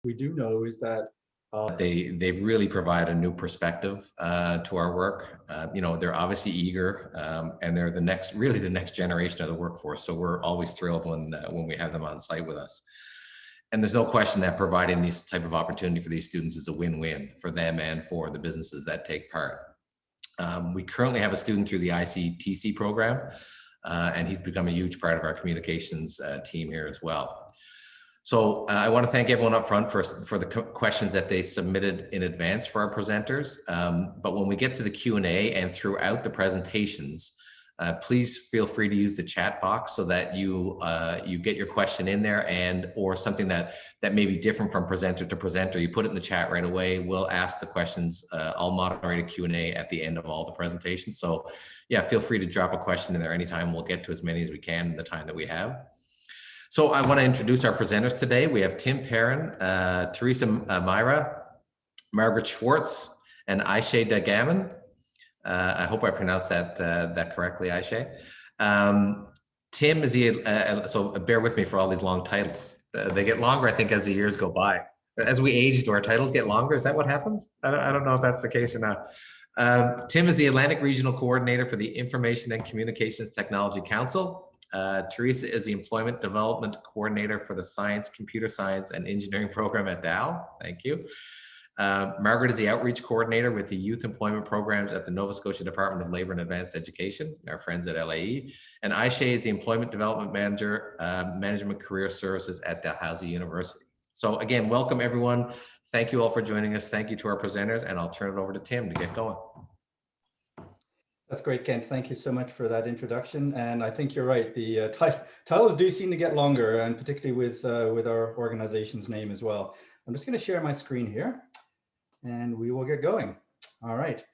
we do know is that they've really provided a new perspective to our work. You know, they're obviously eager, and they're really the next generation of the workforce. So we're always thrilled when we have them on site with us. And there's no question that providing this type of opportunity for these students is a win-win for them and for the businesses that take part. We currently have a student through the ICTC program, and he's become a huge part of our communications team here as well. So I want to thank everyone up front for the questions that they submitted in advance for our presenters. But when we get to the Q&A and throughout the presentations, please feel free to use the chat box so that you get your question in there, or something that may be different from presenter to presenter. You put it in the chat right away. We'll ask the questions. I'll moderate a Q&A at the end of all the presentations. So yeah, feel free to drop a question in there anytime. We'll get to as many as we can in the time that we have. So I want to introduce our presenters today. We have Tim Perron, Theresa Myra, Margaret Schwartz, and Ayşe Dai-Gammon. I hope I pronounced that correctly, Ayşe. Tim is so bear with me for all these long titles. They get longer, I think, as the years go by. As we age, do our titles get longer? Is that what happens? I don't know if that's the case or not. Tim is the Atlantic Regional Coordinator for the Information and Communications Technology Council. Theresa is the Employment Development Coordinator for the Science, Computer Science, and Engineering program at Dal. Thank you. Margaret is the Outreach Coordinator with the Youth Employment Programs at the Nova Scotia Department of Labor and Advanced Education, our friends at LAE. And Ayşe is the Employment Development Manager, Management Career Services at Dalhousie University. So again, welcome everyone. Thank you all for joining us. Thank you to our presenters, and I'll turn it over to Tim to get going. That's great, Kent. Thank you so much for that introduction. And I think you're right. The titles do seem to get longer, and particularly with our organization's name as well. I'm just going to share my screen here, and we will get going. All right.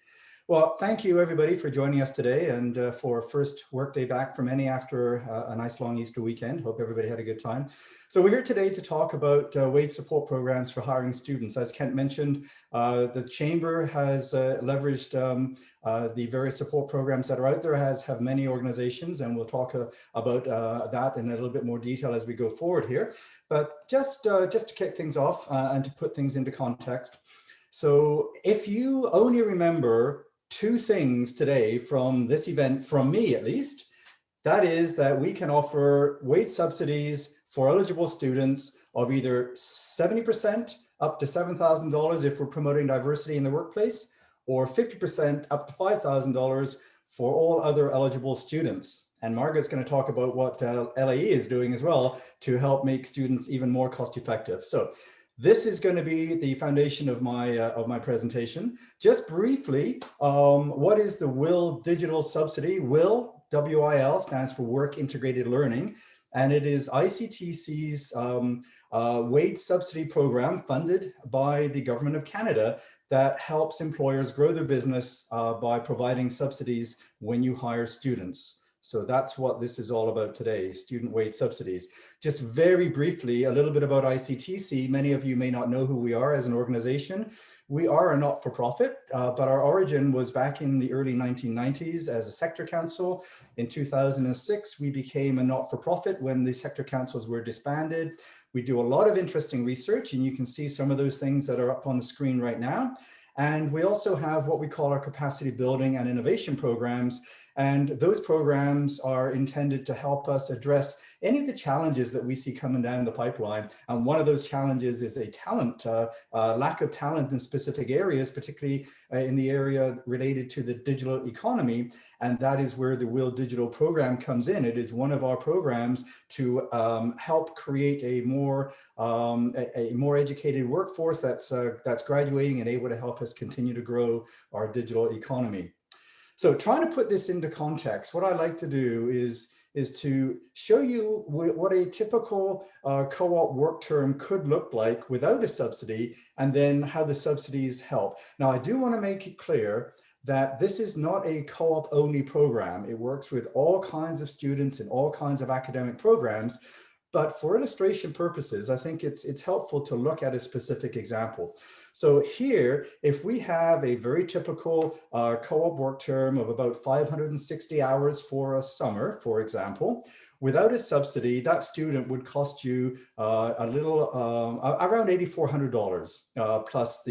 Well, thank you everybody for joining us today, and for first workday back from many after a nice long Easter weekend. Hope everybody had a good time. So we're here today to talk about wage support programs for hiring students. As Kent mentioned, the Chamber has leveraged the various support programs that are out there, have many organizations, and we'll talk about that in a little bit more detail as we go forward here. But just to kick things off and to put things into context. So if you only remember two things today from this event, from me at least, that is that we can offer wage subsidies for eligible students of either 70% up to $7,000 if we're promoting diversity in the workplace, or 50% up to $5,000 for all other eligible students. And Margaret's going to talk about what LAE is doing as well to help make students even more cost effective. So this is going to be the foundation of my presentation. Just briefly, what is the WIL Digital Subsidy? WIL, W-I-L, stands for Work Integrated Learning, and it is ICTC's wage subsidy program funded by the Government of Canada that helps employers grow their business by providing subsidies when you hire students. So that's what this is all about today, student wage subsidies. Just very briefly, a little bit about ICTC. Many of you may not know who we are as an organization. We are a not-for-profit, but our origin was back in the early 1990s as a sector council. In 2006, we became a not-for-profit when the sector councils were disbanded. We do a lot of interesting research, and you can see some of those things that are up on the screen right now. And we also have what we call our capacity building and innovation programs. And those programs are intended to help us address any of the challenges that we see coming down the pipeline. And one of those challenges is a lack of talent in specific areas, particularly in the area related to the digital economy. And that is where the WIL Digital program comes in. It is one of our programs to help create a more educated workforce that's graduating and able to help us continue to grow our digital economy. So trying to put this into context, what I like to do is to show you what a typical co-op work term could look like without a subsidy, and then how the subsidies help. Now, I do want to make it clear that this is not a co-op only program. It works with all kinds of students and all kinds of academic programs. but for illustration purposes, I think it's helpful to look at a specific example. So here, if we have a very typical co-op work term of about 560 hours for a summer, for example, without a subsidy, that student would cost you a little, around $8,400 plus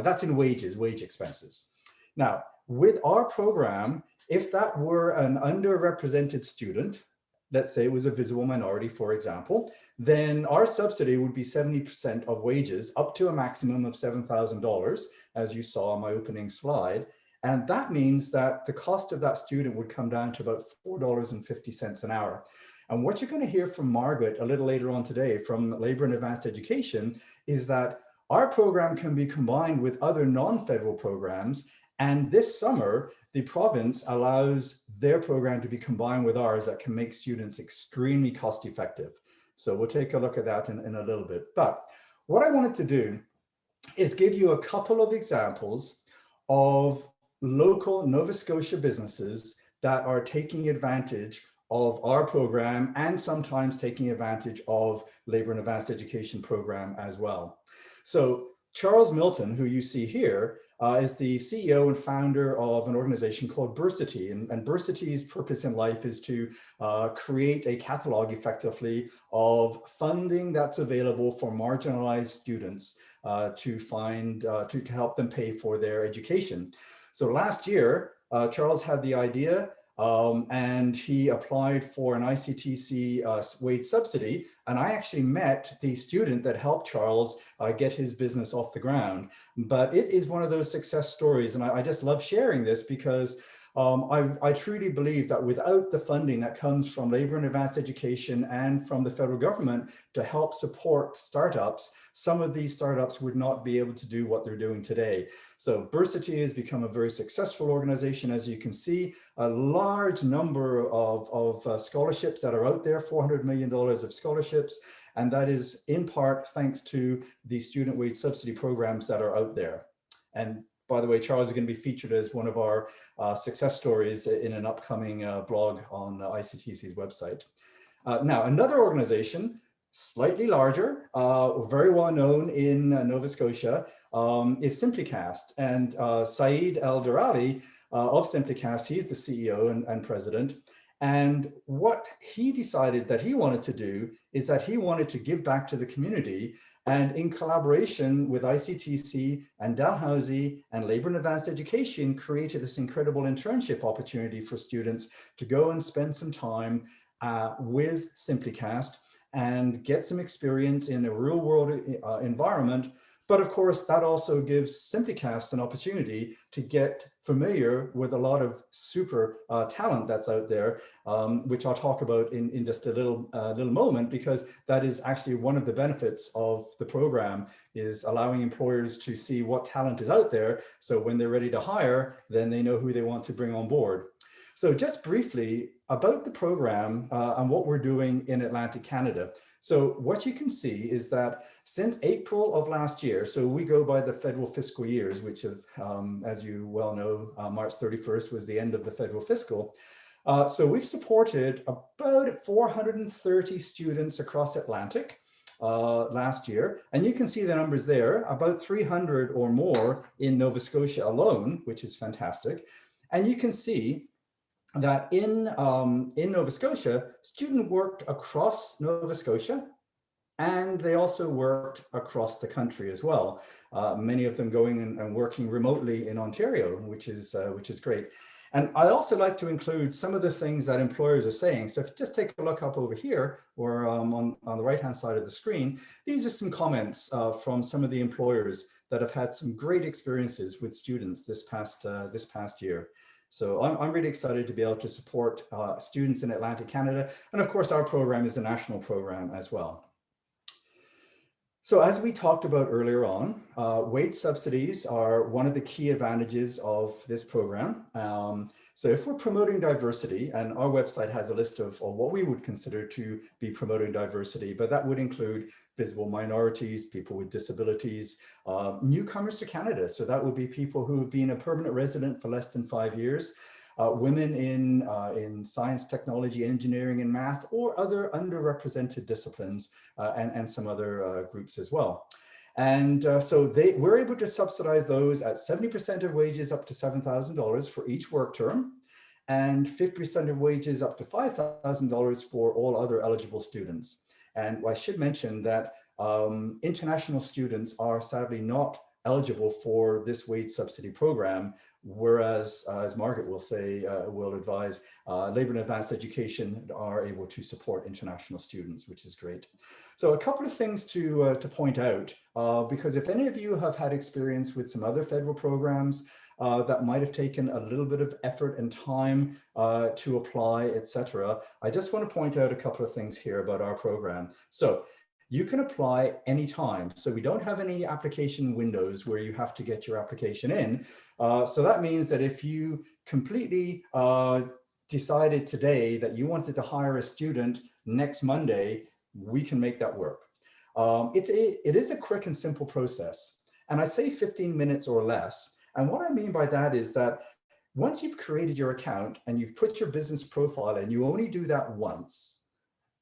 that's in wage expenses. Now, with our program, if that were an underrepresented student, let's say it was a visible minority, for example, then our subsidy would be 70% of wages up to a maximum of $7,000, as you saw on my opening slide. And that means that the cost of that student would come down to about $4.50 an hour. And what you're going to hear from Margaret a little later on today from Labor and Advanced Education is that our program can be combined with other non-federal programs. And this summer, the province allows their program to be combined with ours that can make students extremely cost effective. So we'll take a look at that in a little bit. But what I wanted to do is give you a couple of examples of local Nova Scotia businesses that are taking advantage of our program and sometimes taking advantage of Labor and Advanced Education program as well. So Charles Milton, who you see here, is the CEO and founder of an organization called Bursity. And Bursity's purpose in life is to create a catalog effectively of funding that's available for marginalized students to help them pay for their education. So last year, Charles had the idea and he applied for an ICTC wage subsidy. And I actually met the student that helped Charles get his business off the ground. But it is one of those success stories. And I just love sharing this because I truly believe that without the funding that comes from Labor and Advanced Education and from the federal government to help support startups, some of these startups would not be able to do what they're doing today. So Bursity has become a very successful organization. As you can see, a large number of scholarships that are out there, $400 million of scholarships. And that is in part thanks to the student wage subsidy programs that are out there. And by the way, Charles is going to be featured as one of our success stories in an upcoming blog on ICTC's website. Now, another organization, slightly larger, very well known in Nova Scotia, is Simplycast. And Saeed El-Durali of Simplycast, he's the CEO and president. And what he decided that he wanted to do is that he wanted to give back to the community, and in collaboration with ICTC and Dalhousie and Labor and Advanced Education created this incredible internship opportunity for students to go and spend some time with Simplycast and get some experience in a real world environment. But of course, that also gives Simplycast an opportunity to get familiar with a lot of super talent that's out there, which I'll talk about in just a little moment, because that is actually one of the benefits of the program, is allowing employers to see what talent is out there. So when they're ready to hire, then they know who they want to bring on board. So just briefly about the program and what we're doing in Atlantic Canada. So what you can see is that since April of last year, so we go by the federal fiscal years, which have, as you well know, March 31st was the end of the federal fiscal. So we've supported about 430 students across Atlantic last year. And you can see the numbers there, about 300 or more in Nova Scotia alone, which is fantastic. And you can see that in Nova Scotia, students worked across Nova Scotia, and they also worked across the country as well. Many of them going and working remotely in Ontario, which is great. And I also like to include some of the things that employers are saying. So if you just take a look up over here, or on the right-hand side of the screen, these are some comments from some of the employers that have had some great experiences with students this past year. So I'm really excited to be able to support students in Atlantic Canada. And of course, our program is a national program as well. So as we talked about earlier on, wage subsidies are one of the key advantages of this program. So if we're promoting diversity, and our website has a list of what we would consider to be promoting diversity, but that would include visible minorities, people with disabilities, newcomers to Canada. So that would be people who have been a permanent resident for less than 5 years. women in science, technology, engineering, and math, or other underrepresented disciplines, and some other groups as well. And so we're able to subsidize those at 70% of wages up to $7,000 for each work term, and 50% of wages up to $5,000 for all other eligible students. And I should mention that international students are sadly not eligible for this wage subsidy program, whereas, as Margaret will say, will advise, labor and advanced education are able to support international students, which is great. So a couple of things to point out, because if any of you have had experience with some other federal programs that might have taken a little bit of effort and time to apply, etc., I just want to point out a couple of things here about our program. So you can apply anytime. So we don't have any application windows where you have to get your application in. So that means that if you completely decided today that you wanted to hire a student next Monday, we can make that work. It is a quick and simple process. And I say 15 minutes or less. And what I mean by that is that once you've created your account and you've put your business profile in, you only do that once.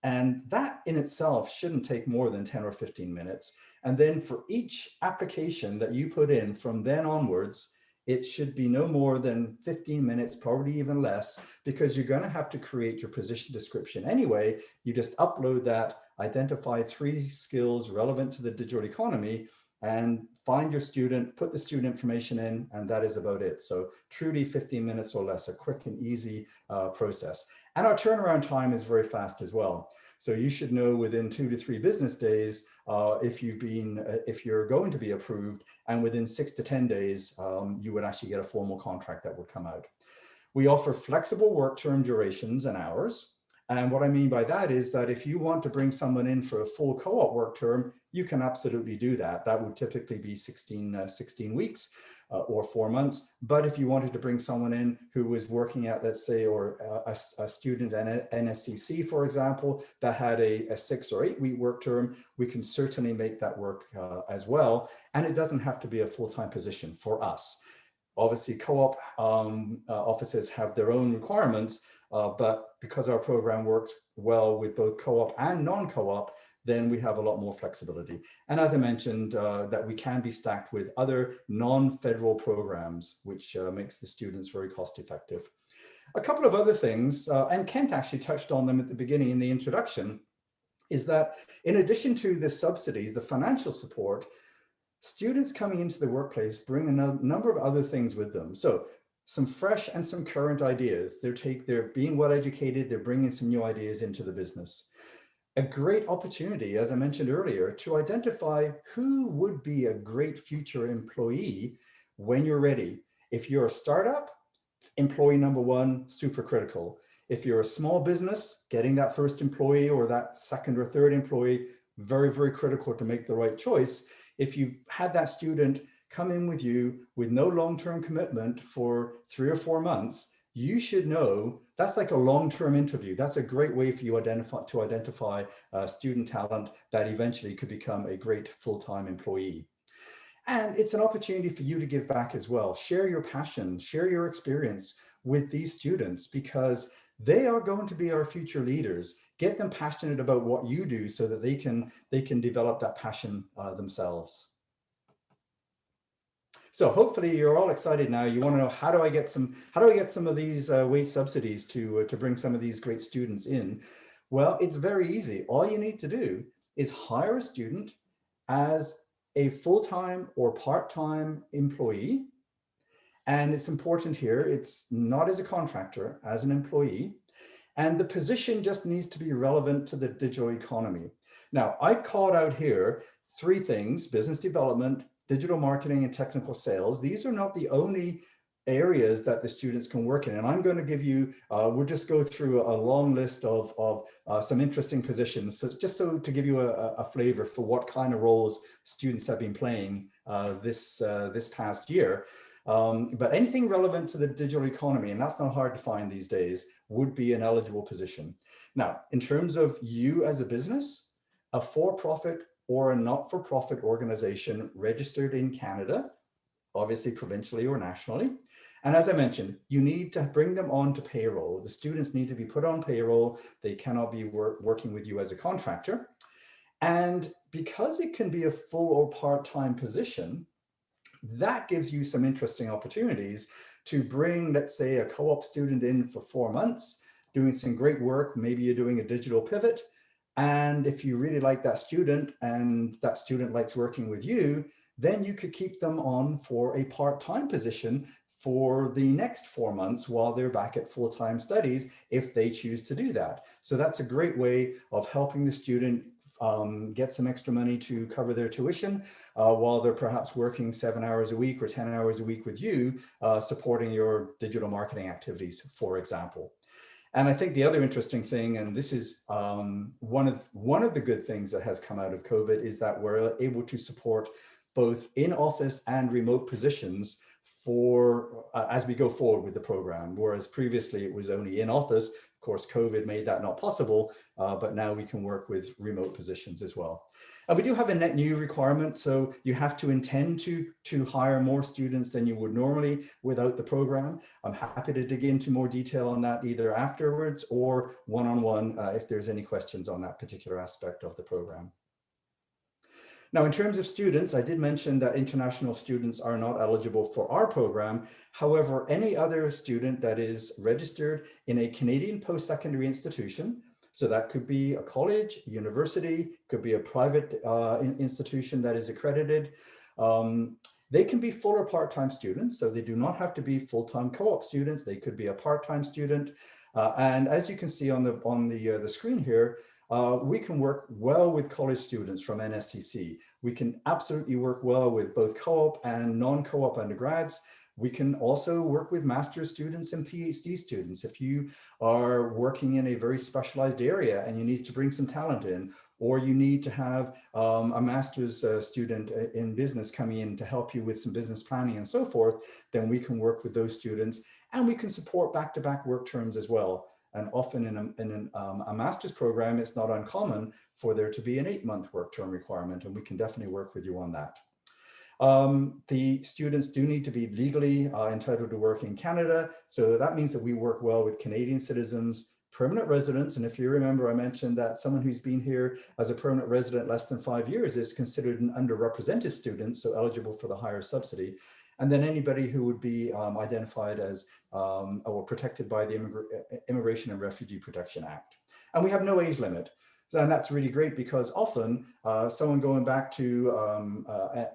And that in itself shouldn't take more than 10 or 15 minutes. And then for each application that you put in from then onwards, it should be no more than 15 minutes, probably even less, because you're going to have to create your position description anyway. You just upload that, identify 3 skills relevant to the digital economy, and find your student, put the student information in, and that is about it. So truly 15 minutes or less, a quick and easy process. And our turnaround time is very fast as well. So you should know within 2 to 3 business days if you're going to be approved, and within 6 to 10 days, you would actually get a formal contract that would come out. We offer flexible work term durations and hours. And what I mean by that is that if you want to bring someone in for a full co-op work term, you can absolutely do that. That would typically be 16 weeks or 4 months. But if you wanted to bring someone in who was working at, let's say, or a student at NSCC, for example, that had a 6 or 8 week work term, we can certainly make that work as well. And it doesn't have to be a full-time position for us. Obviously, co-op offices have their own requirements, but because our program works well with both co-op and non-co-op, then we have a lot more flexibility. And as I mentioned, that we can be stacked with other non-federal programs, which makes the students very cost effective. A couple of other things, and Kent actually touched on them at the beginning in the introduction, is that in addition to the subsidies, the financial support, students coming into the workplace bring a number of other things with them. So some fresh and some current ideas. They're being well educated, they're bringing some new ideas into the business. A great opportunity, as I mentioned earlier, to identify who would be a great future employee when you're ready. If you're a startup, employee number 1, super critical. If you're a small business, getting that first employee or that second or third employee, very, very critical to make the right choice. If you've had that student come in with you with no long-term commitment for 3 or 4 months, you should know that's like a long-term interview. That's a great way for you to identify student talent that eventually could become a great full-time employee. And it's an opportunity for you to give back as well. Share your passion, share your experience with these students, because they are going to be our future leaders. Get them passionate about what you do so that they can develop that passion themselves. So hopefully you're all excited now. You want to know, how do I get some of these wage subsidies to bring some of these great students in? Well, it's very easy. All you need to do is hire a student as a full-time or part-time employee. And it's important here, it's not as a contractor, as an employee. And the position just needs to be relevant to the digital economy. Now, I called out here 3 things: business development, digital marketing, and technical sales. These are not the only areas that the students can work in. And I'm going to give you, we'll just go through a long list of some interesting positions, so just so to give you a flavor for what kind of roles students have been playing this past year. But anything relevant to the digital economy, and that's not hard to find these days, would be an eligible position. Now, in terms of you as a business, a for-profit or a not-for-profit organization registered in Canada, obviously provincially or nationally. And as I mentioned, you need to bring them onto payroll. The students need to be put on payroll. They cannot be working with you as a contractor. And because it can be a full or part-time position, that gives you some interesting opportunities to bring, let's say, a co-op student in for 4 months, doing some great work. Maybe you're doing a digital pivot. And if you really like that student and that student likes working with you, then you could keep them on for a part-time position for the next 4 months while they're back at full-time studies, if they choose to do that. So that's a great way of helping the student get some extra money to cover their tuition while they're perhaps working 7 hours a week or 10 hours a week with you, supporting your digital marketing activities, for example. And I think the other interesting thing, and this is one of the good things that has come out of COVID, is that we're able to support both in-office and remote positions for as we go forward with the program, whereas previously it was only in office. Of course, COVID made that not possible, but now we can work with remote positions as well. And we do have a net new requirement, so you have to intend to hire more students than you would normally without the program. I'm happy to dig into more detail on that either afterwards or one-on-one if there's any questions on that particular aspect of the program. Now, in terms of students, I did mention that international students are not eligible for our program. However, any other student that is registered in a Canadian post-secondary institution, so that could be a college, a university, could be a private institution that is accredited, they can be full or part-time students, so they do not have to be full-time co-op students. They could be a part-time student. And as you can see on the screen here, we can work well with college students from NSCC. We can absolutely work well with both co-op and non-co-op undergrads. We can also work with master's students and PhD students. If you are working in a very specialized area and you need to bring some talent in, or you need to have a master's student in business coming in to help you with some business planning and so forth, then we can work with those students, and we can support back-to-back work terms as well. And often in a master's program, it's not uncommon for there to be an 8-month work term requirement, and we can definitely work with you on that. The students do need to be legally entitled to work in Canada. So that means that we work well with Canadian citizens, permanent residents. And if you remember, I mentioned that someone who's been here as a permanent resident less than 5 years is considered an underrepresented student, so eligible for the higher subsidy. And then anybody who would be identified as or protected by the Immigration and Refugee Protection Act. And we have no age limit. And that's really great because often someone going back to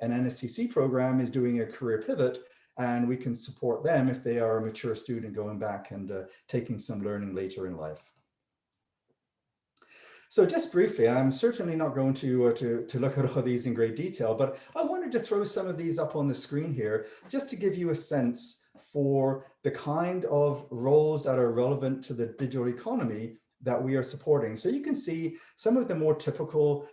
an NSCC program is doing a career pivot, and we can support them if they are a mature student going back and taking some learning later in life. So just briefly, I'm certainly not going to look at all these in great detail, but I wanted to throw some of these up on the screen here just to give you a sense for the kind of roles that are relevant to the digital economy that we are supporting. So you can see some of the more typical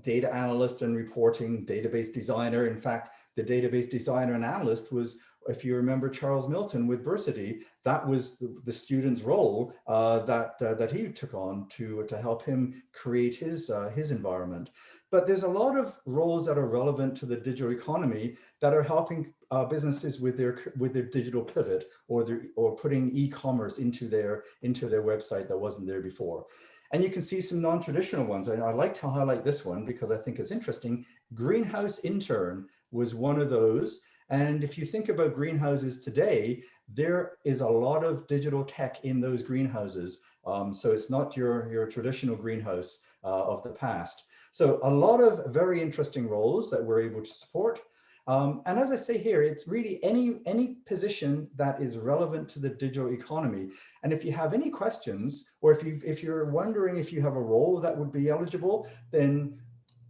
data analyst and reporting, database designer. In fact, the database designer and analyst was, if you remember Charles Milton with Versity, that was the student's role that he took on to help him create his environment. But there's a lot of roles that are relevant to the digital economy that are helping businesses with their digital pivot or putting e-commerce into their website that wasn't there before. And you can see some non-traditional ones. And I like to highlight this one because I think it's interesting. Greenhouse intern was one of those. And if you think about greenhouses today, there is a lot of digital tech in those greenhouses. So it's not your traditional greenhouse of the past. So a lot of very interesting roles that we're able to support. And as I say here, it's really any position that is relevant to the digital economy. And if you have any questions, or if you're wondering if you have a role that would be eligible, then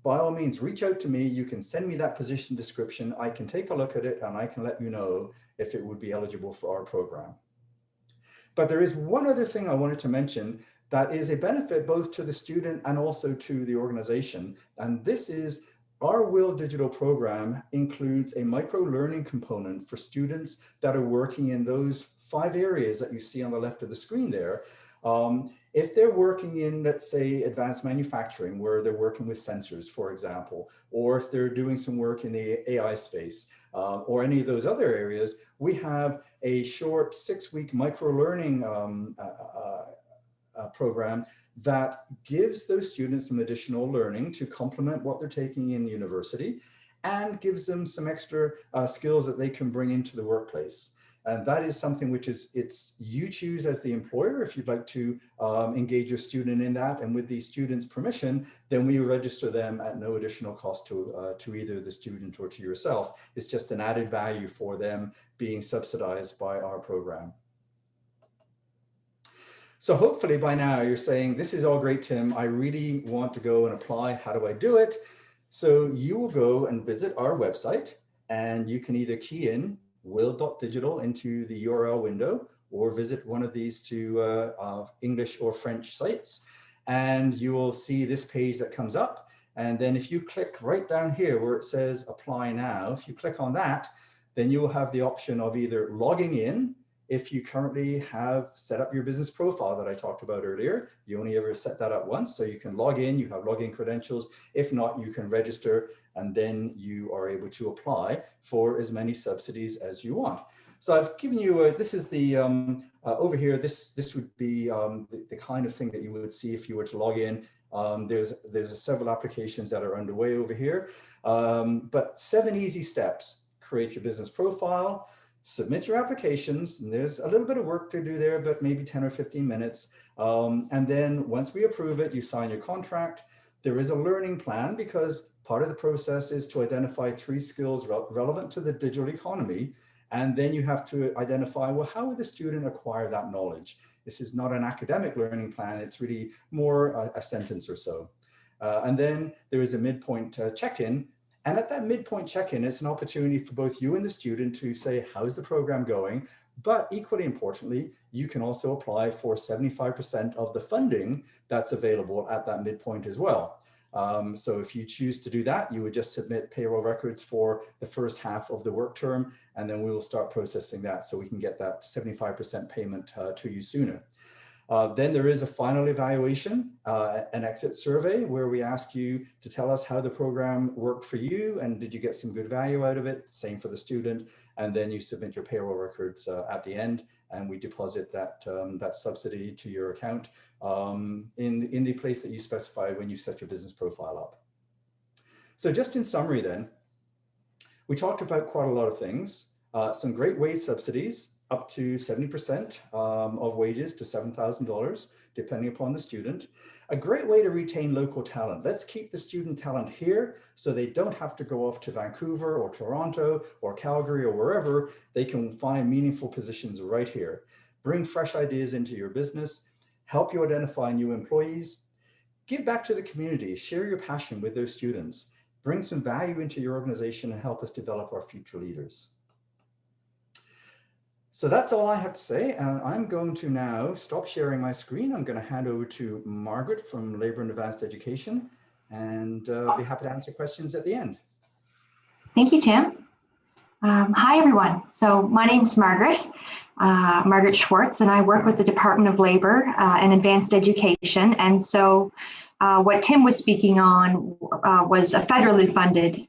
by all means, reach out to me. You can send me that position description. I can take a look at it and I can let you know if it would be eligible for our program. But there is one other thing I wanted to mention that is a benefit both to the student and also to the organization. And this is our Will Digital program includes a micro-learning component for students that are working in those 5 areas that you see on the left of the screen there. If they're working in, let's say, advanced manufacturing, where they're working with sensors, for example, or if they're doing some work in the AI space, or any of those other areas, we have a short 6-week micro-learning program that gives those students some additional learning to complement what they're taking in university, and gives them some extra skills that they can bring into the workplace. And that is something which is, you choose as the employer if you'd like to engage your student in that. And with the student's permission, then we register them at no additional cost to either the student or to yourself. It's just an added value for them being subsidized by our program. So hopefully by now you're saying, this is all great, Tim. I really want to go and apply. How do I do it? So you will go and visit our website, and you can either key in will.digital into the URL window, or visit one of these two English or French sites, and you will see this page that comes up. And then if you click right down here where it says apply now, if you click on that, then you will have the option of either logging in. If you currently have set up your business profile that I talked about earlier, you only ever set that up once, so you can log in, you have login credentials. If not, you can register, and then you are able to apply for as many subsidies as you want. So I've given you, this is the, over here, this would be the kind of thing that you would see if you were to log in. There's several applications that are underway over here, but 7 easy steps. Create your business profile, submit your applications, and there's a little bit of work to do there, but maybe 10 or 15 minutes. And then once we approve it, you sign your contract. There is a learning plan, because part of the process is to identify 3 skills relevant to the digital economy. And then you have to identify, well, how would the student acquire that knowledge? This is not an academic learning plan. It's really more a sentence or so. And then there is a midpoint check-in. And at that midpoint check-in, it's an opportunity for both you and the student to say, how's the program going? But equally importantly, you can also apply for 75% of the funding that's available at that midpoint as well. So if you choose to do that, you would just submit payroll records for the first half of the work term, and then we will start processing that so we can get that 75% payment to you sooner. Then there is a final evaluation, an exit survey, where we ask you to tell us how the program worked for you and did you get some good value out of it. Same for the student. And then you submit your payroll records at the end, and we deposit that, that subsidy to your account in the place that you specify when you set your business profile up. So just in summary then, we talked about quite a lot of things, some great wage subsidies, up to 70% of wages to $7,000, depending upon the student. A great way to retain local talent. Let's keep the student talent here so they don't have to go off to Vancouver or Toronto or Calgary or wherever. They can find meaningful positions right here. Bring fresh ideas into your business, help you identify new employees, give back to the community, share your passion with those students, bring some value into your organization, and help us develop our future leaders. So that's all I have to say, and I'm going to now stop sharing my screen. I'm going to hand over to Margaret from Labour and Advanced Education, and be happy to answer questions at the end. Thank you, Tim. Hi, everyone. So my name's Margaret Schwartz, and I work with the Department of Labour and Advanced Education. And so what Tim was speaking on was a federally funded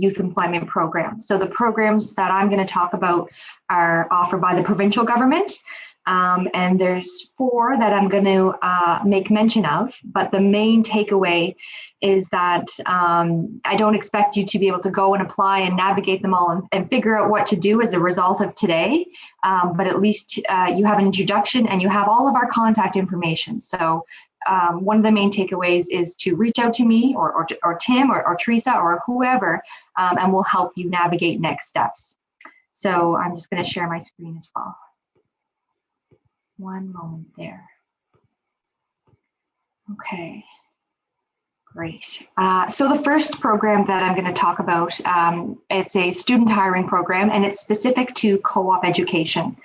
youth employment program. So the programs that I'm going to talk about are offered by the provincial government. And there's 4 that I'm going to make mention of, but the main takeaway is that I don't expect you to be able to go and apply and navigate them all and figure out what to do as a result of today, but at least you have an introduction and you have all of our contact information. So one of the main takeaways is to reach out to me or Tim or Theresa or whoever, and we'll help you navigate next steps. So I'm just going to share my screen as well. One moment there. Okay, great. So the first program that I'm going to talk about, it's a student hiring program, and it's specific to co-op education.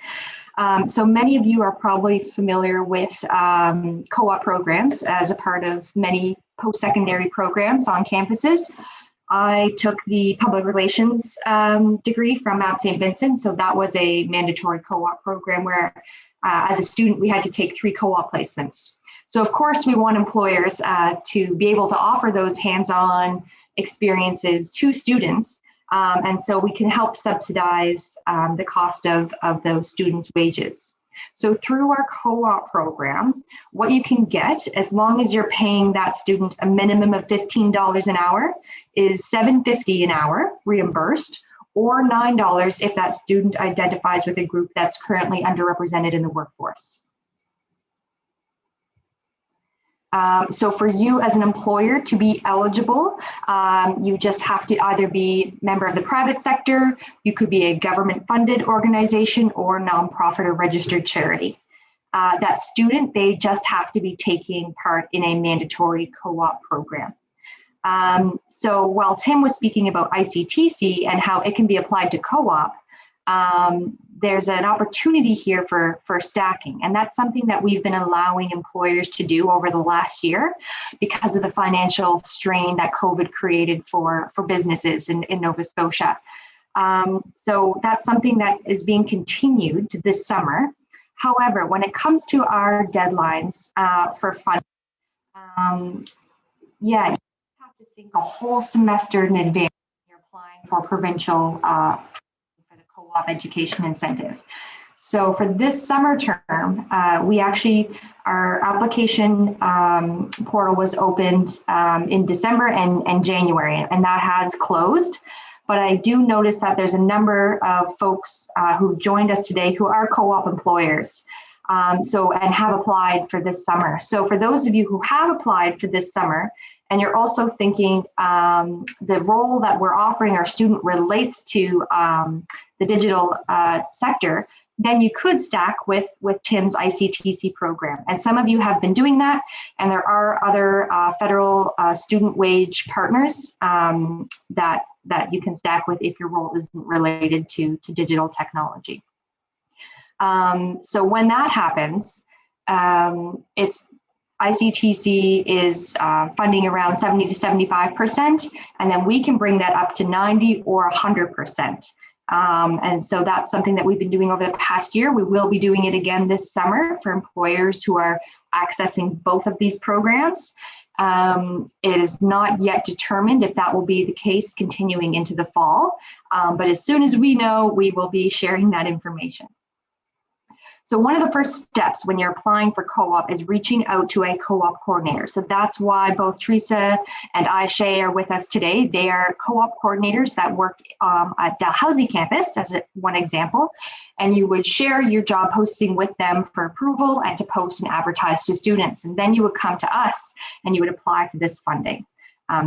So many of you are probably familiar with co-op programs as a part of many post-secondary programs on campuses. I took the public relations degree from Mount St. Vincent, so that was a mandatory co-op program where as a student, we had to take 3 co-op placements. So of course, we want employers to be able to offer those hands-on experiences to students. And so we can help subsidize the cost of those students' wages. So through our co-op program, what you can get, as long as you're paying that student a minimum of $15 an hour, is $7.50 an hour reimbursed, or $9 if that student identifies with a group that's currently underrepresented in the workforce. So for you as an employer to be eligible, you just have to either be a member of the private sector, you could be a government funded organization or nonprofit or registered charity. That student, they just have to be taking part in a mandatory co-op program. So while Tim was speaking about ICTC and how it can be applied to co-op, there's an opportunity here for stacking. And that's something that we've been allowing employers to do over the last year because of the financial strain that COVID created for businesses in Nova Scotia. So that's something that is being continued to this summer. However, when it comes to our deadlines for funding, you have to think a whole semester in advance when you're applying for provincial co-op education incentive. So for this summer term, our application portal was opened in December and January, and that has closed. But I do notice that there's a number of folks who've joined us today who are co-op employers and have applied for this summer. So for those of you who have applied for this summer, and you're also thinking the role that we're offering our student relates to the digital sector, then you could stack with Tim's ICTC program. And some of you have been doing that, and there are other federal student wage partners that you can stack with if your role isn't related to digital technology. So when that happens, ICTC is funding around 70 to 75%, and then we can bring that up to 90 or 100%. And so that's something that we've been doing over the past year. We will be doing it again this summer for employers who are accessing both of these programs. It is not yet determined if that will be the case continuing into the fall, but as soon as we know, we will be sharing that information. So one of the first steps when you're applying for co-op is reaching out to a co-op coordinator. So that's why both Theresa and Ayşe are with us today. They are co-op coordinators that work at Dalhousie campus, as one example, and you would share your job posting with them for approval and to post and advertise to students. And then you would come to us and you would apply for this funding.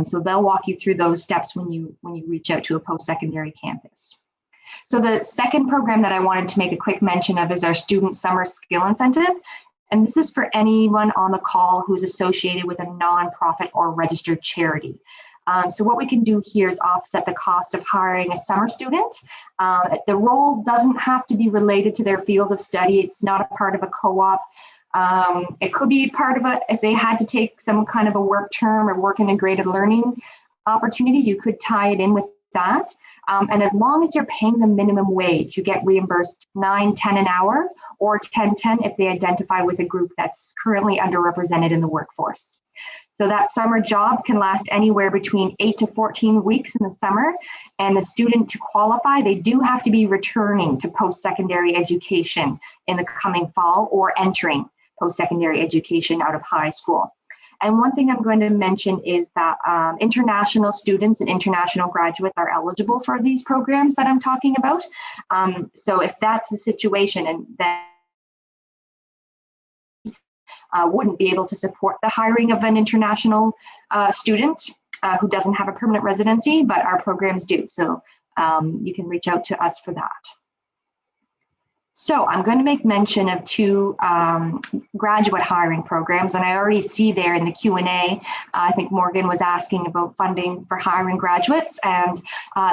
So they'll walk you through those steps when you reach out to a post-secondary campus. So the second program that I wanted to make a quick mention of is our Student Summer Skill Incentive. And this is for anyone on the call who's associated with a nonprofit or registered charity. So what we can do here is offset the cost of hiring a summer student. The role doesn't have to be related to their field of study. It's not a part of a co-op. It could be part of if they had to take some kind of a work term or work integrated learning opportunity, you could tie it in with that. And as long as you're paying the minimum wage, you get reimbursed $9.10 an hour or $10.10 if they identify with a group that's currently underrepresented in the workforce. So that summer job can last anywhere between 8 to 14 weeks in the summer. And the student, to qualify, they do have to be returning to post-secondary education in the coming fall or entering post-secondary education out of high school. And one thing I'm going to mention is that international students and international graduates are eligible for these programs that I'm talking about. So if that's the situation and that wouldn't be able to support the hiring of an international student who doesn't have a permanent residency, but our programs do. So you can reach out to us for that. So I'm going to make mention of two graduate hiring programs, and I already see there in the Q&A, I think Morgan was asking about funding for hiring graduates, and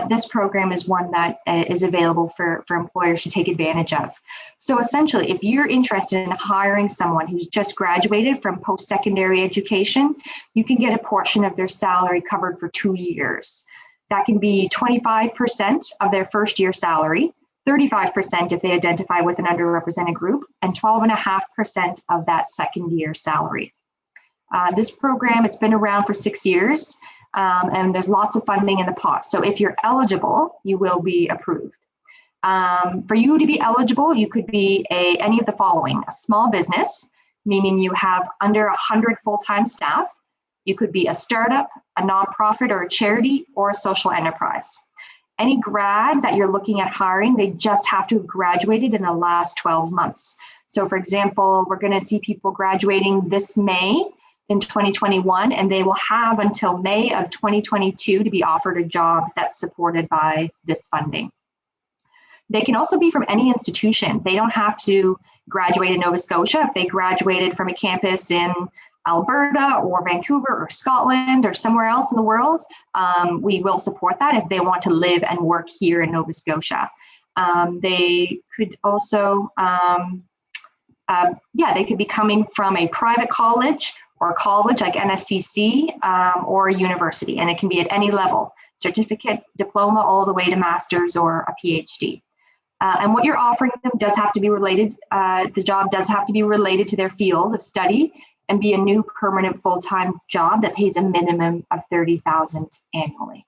this program is one that is available for employers to take advantage of. So essentially, if you're interested in hiring someone who's just graduated from post-secondary education, you can get a portion of their salary covered for 2 years. That can be 25% of their first year salary, 35% if they identify with an underrepresented group, and 12.5% of that second year salary. This program, it's been around for 6 years, and there's lots of funding in the pot. So if you're eligible, you will be approved. For you to be eligible, you could be any of the following: a small business, meaning you have under 100 full-time staff. You could be a startup, a nonprofit or a charity, or a social enterprise. Any grad that you're looking at hiring, they just have to have graduated in the last 12 months. So for example, we're going to see people graduating this May in 2021, and they will have until May of 2022 to be offered a job that's supported by this funding. They can also be from any institution. They don't have to graduate in Nova Scotia. If they graduated from a campus in Alberta or Vancouver or Scotland or somewhere else in the world, we will support that if they want to live and work here in Nova Scotia. They could also, they could be coming from a private college or college like NSCC or a university, and it can be at any level, certificate, diploma, all the way to master's or a PhD. And what you're offering them does have to be related, the job does have to be related to their field of study and be a new permanent full-time job that pays a minimum of $30,000 annually.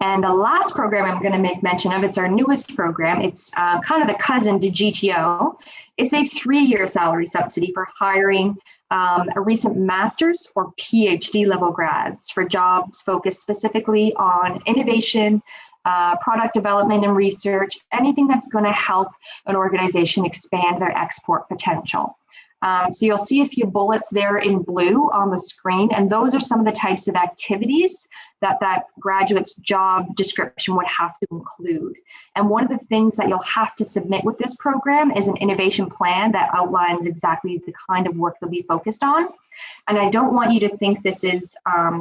And the last program I'm going to make mention of, it's our newest program. It's kind of the cousin to GTO. It's a 3-year salary subsidy for hiring a recent master's or PhD level grads for jobs focused specifically on innovation, product development and research, anything that's going to help an organization expand their export potential. So you'll see a few bullets there in blue on the screen, and those are some of the types of activities that that graduate's job description would have to include. And one of the things that you'll have to submit with this program is an innovation plan that outlines exactly the kind of work they'll be focused on. And I don't want you to think this is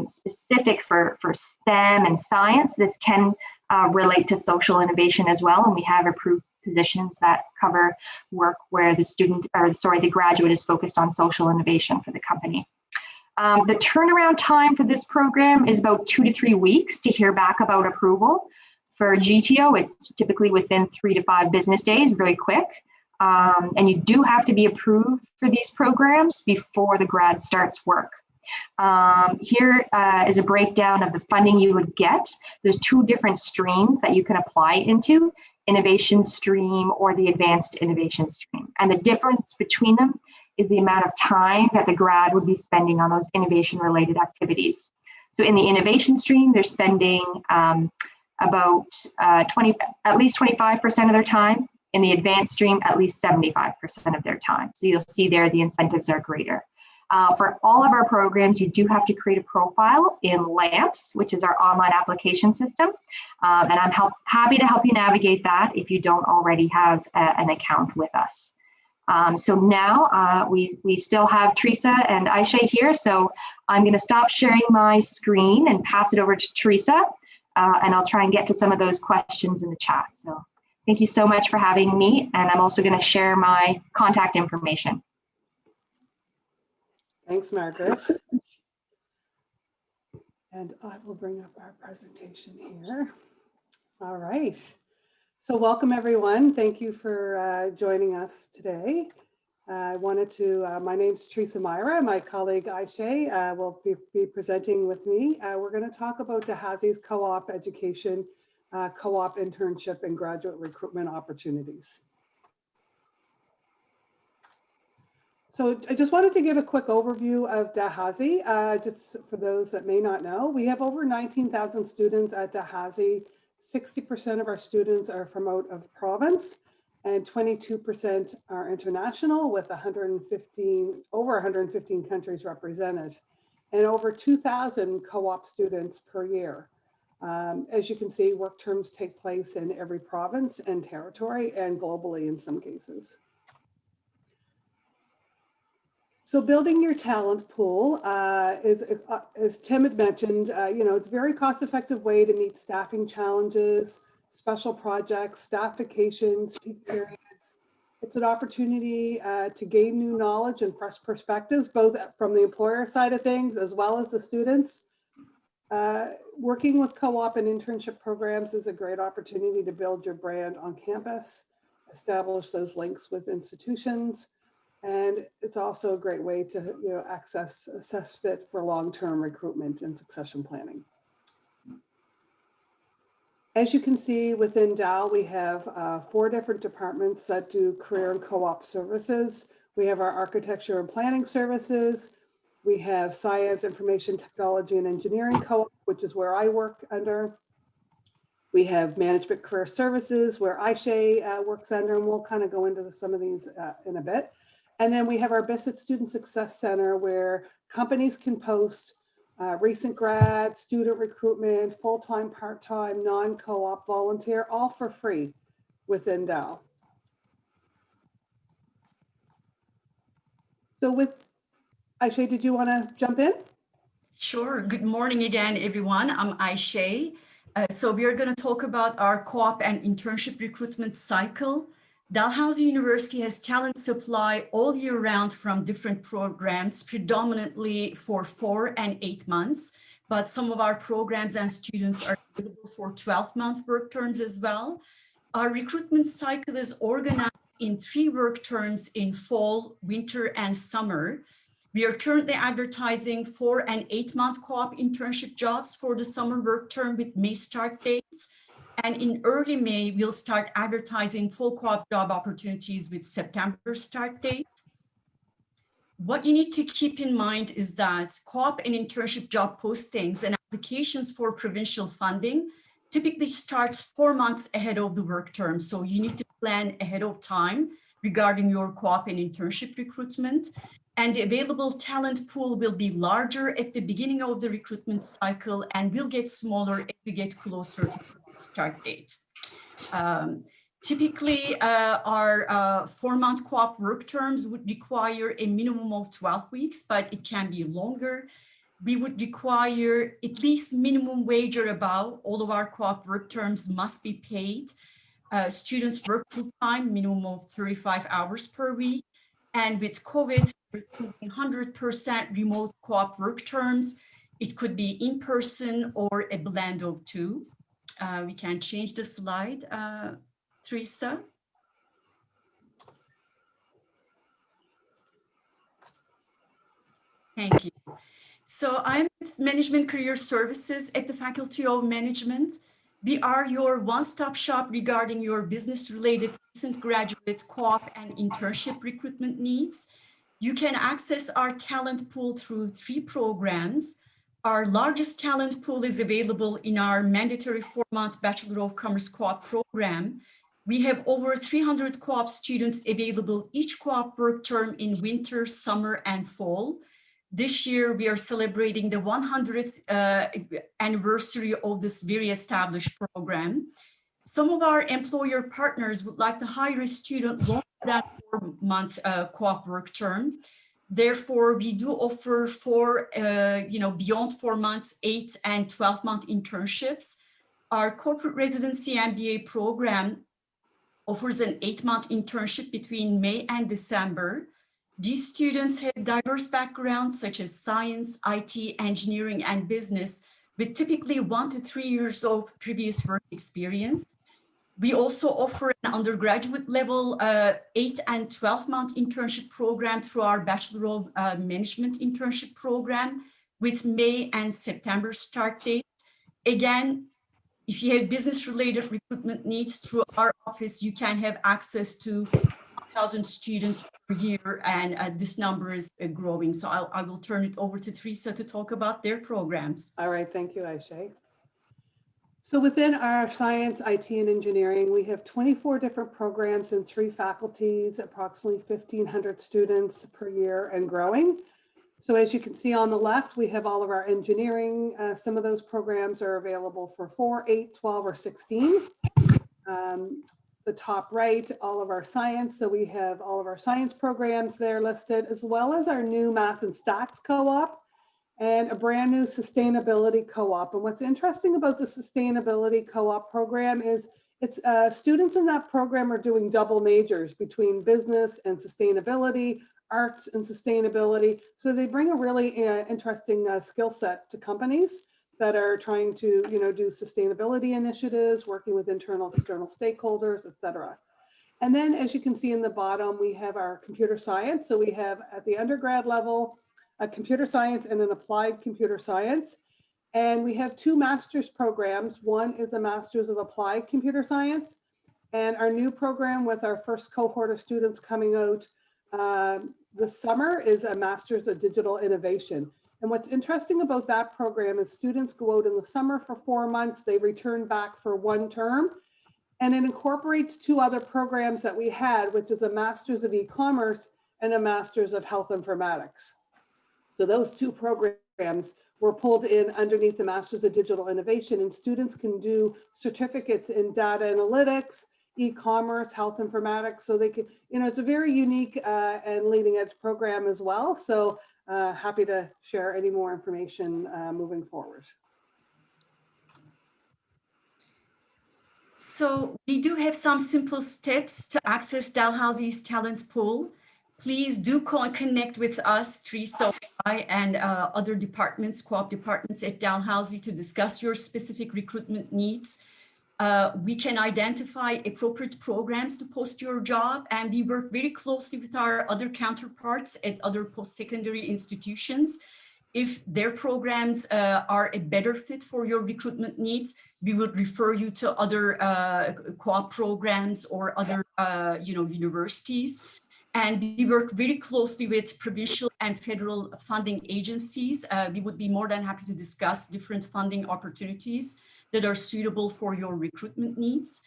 specific for STEM and science. This can relate to social innovation as well, and we have approved positions that cover work where the graduate is focused on social innovation for the company. The turnaround time for this program is about 2 to 3 weeks to hear back about approval. For GTO, it's typically within 3 to 5 business days, very quick. And you do have to be approved for these programs before the grad starts work. Here is a breakdown of the funding you would get. There's 2 different streams that you can apply into: innovation stream or the advanced innovation stream. And the difference between them is the amount of time that the grad would be spending on those innovation related activities. So in the innovation stream, they're spending about at least 25% of their time. In the advanced stream, at least 75% of their time. So you'll see there the incentives are greater. For all of our programs, you do have to create a profile in LAMPS, which is our online application system. And I'm happy to help you navigate that if you don't already have an account with us. So now we still have Theresa and Ayşe here. So I'm going to stop sharing my screen and pass it over to Theresa. And I'll try and get to some of those questions in the chat. So thank you so much for having me. And I'm also going to share my contact information. Thanks, Margaret. And I will bring up our presentation here. All right. So welcome, everyone. Thank you for joining us today. I wanted to, my name's Theresa Myra. My colleague Ayşe will be presenting with me. We're going to talk about Dalhousie's co-op education, co-op internship and graduate recruitment opportunities. So I just wanted to give a quick overview of Dalhousie, just for those that may not know. We have over 19,000 students at Dalhousie. 60% of our students are from out of province, and 22% are international, with over 115 countries represented, and over 2,000 co-op students per year. As you can see, work terms take place in every province and territory, and globally in some cases. So building your talent pool is, as Tim had mentioned, it's a very cost-effective way to meet staffing challenges, special projects, staff vacations, peak periods. It's an opportunity to gain new knowledge and fresh perspectives, both from the employer side of things as well as the students. Working with co-op and internship programs is a great opportunity to build your brand on campus, establish those links with institutions, and it's also a great way to assess fit for long-term recruitment and succession planning. As you can see within DAL, we have 4 different departments that do career and co-op services. We have our architecture and planning services. We have science, information, technology, and engineering co-op, which is where I work under. We have management career services, where Ayşe works under, and we'll kind of go into some of these in a bit. And then we have our BISIT Student Success Center, where companies can post recent grad, student recruitment, full-time, part-time, non-co-op, volunteer, all for free within DAL. So with Ayşe, did you want to jump in? Sure. Good morning again, everyone. I'm Ayşe. So we are going to talk about our co-op and internship recruitment cycle. Dalhousie University has talent supply all year round from different programs, predominantly for 4 and 8 months. But some of our programs and students are available for 12-month work terms as well. Our recruitment cycle is organized in 3 work terms in fall, winter, and summer. We are currently advertising 4 and 8-month co-op internship jobs for the summer work term with May start dates. And in early May, we'll start advertising full co-op job opportunities with September start date. What you need to keep in mind is that co-op and internship job postings and applications for provincial funding typically starts 4 months ahead of the work term. So you need to plan ahead of time regarding your co-op and internship recruitment. And the available talent pool will be larger at the beginning of the recruitment cycle and will get smaller as we get closer to the start date. Typically, our 4-month co-op work terms would require a minimum of 12 weeks, but it can be longer. We would require at least minimum wage or above. All of our co-op work terms must be paid. Students work full-time, minimum of 35 hours per week. And with COVID, 100% remote co-op work terms. It could be in person or a blend of 2. We can change the slide, Theresa. Thank you. So I'm with Management Career Services at the Faculty of Management. We are your one-stop shop regarding your business-related recent graduate co-op and internship recruitment needs. You can access our talent pool through 3 programs. Our largest talent pool is available in our mandatory 4-month Bachelor of Commerce co-op program. We have over 300 co-op students available each co-op work term in winter, summer, and fall. This year, we are celebrating the 100th anniversary of this very established program. Some of our employer partners would like to hire a student longer than 4-month co-op work term. Therefore, we do offer beyond 4 months, 8 and 12-month internships. Our corporate residency MBA program offers an 8-month internship between May and December. These students have diverse backgrounds such as science, IT, engineering, and business, with typically 1 to 3 years of previous work experience. We also offer an undergraduate level 8 and 12-month internship program through our Bachelor of Management internship program with May and September start dates. Again, if you have business-related recruitment needs through our office, you can have access to 1,000 students per year, and this number is growing. So I will turn it over to Theresa to talk about their programs. All right, thank you, Ayşe. So within our science, IT, and engineering, we have 24 different programs in 3 faculties, approximately 1,500 students per year and growing. So as you can see on the left, we have all of our engineering. Some of those programs are available for 4, 8, 12, or 16. The top right, all of our science. So we have all of our science programs there listed, as well as our new math and stats co-op and a brand new sustainability co-op. And what's interesting about the sustainability co-op program is it's students in that program are doing double majors between business and sustainability, arts and sustainability. So they bring a really interesting skill set to companies that are trying to, do sustainability initiatives, working with internal, external stakeholders, et cetera. And then, as you can see in the bottom, we have our computer science. So we have at the undergrad level, a computer science and an applied computer science. And we have 2 master's programs. One is a master's of applied computer science. And our new program with our first cohort of students coming out this summer is a master's of digital innovation. And what's interesting about that program is students go out in the summer for 4 months, they return back for 1 term, and it incorporates 2 other programs that we had, which is a master's of e-commerce and a master's of health informatics. So those 2 programs were pulled in underneath the Masters of Digital Innovation, and students can do certificates in data analytics, e-commerce, health informatics. So they can, it's a very unique and leading edge program as well. So happy to share any more information moving forward. So we do have some simple steps to access Dalhousie's talent pool. Please do connect with us, Theresa and other departments, co-op departments at Dalhousie to discuss your specific recruitment needs. We can identify appropriate programs to post your job, and we work very closely with our other counterparts at other post-secondary institutions. If their programs are a better fit for your recruitment needs, we would refer you to other co-op programs or other universities. And we work very closely with provincial and federal funding agencies. We would be more than happy to discuss different funding opportunities that are suitable for your recruitment needs.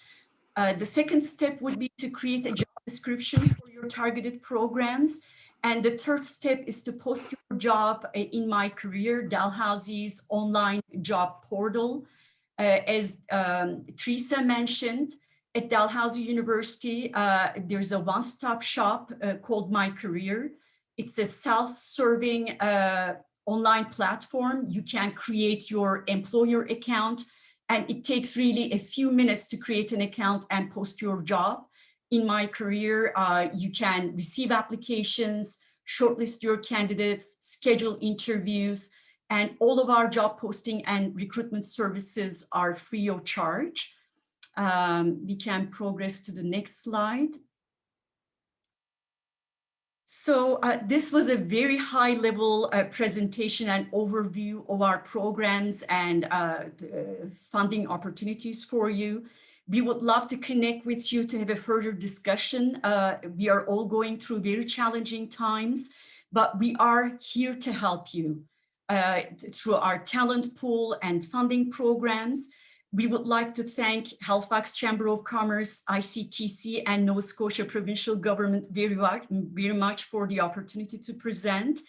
The second step would be to create a job description for your targeted programs. And the third step is to post your job in My Career, Dalhousie's online job portal. As Theresa mentioned, at Dalhousie University, there's a one-stop shop called My Career. It's a self-serving online platform. You can create your employer account, and it takes really a few minutes to create an account and post your job. In My Career, you can receive applications, shortlist your candidates, schedule interviews, and all of our job posting and recruitment services are free of charge. We can progress to the next slide. So this was a very high level presentation and overview of our programs and funding opportunities for you. We would love to connect with you to have a further discussion. We are all going through very challenging times, but we are here to help you through our talent pool and funding programs. We would like to thank Halifax Chamber of Commerce, ICTC, and Nova Scotia Provincial Government very much for the opportunity to present,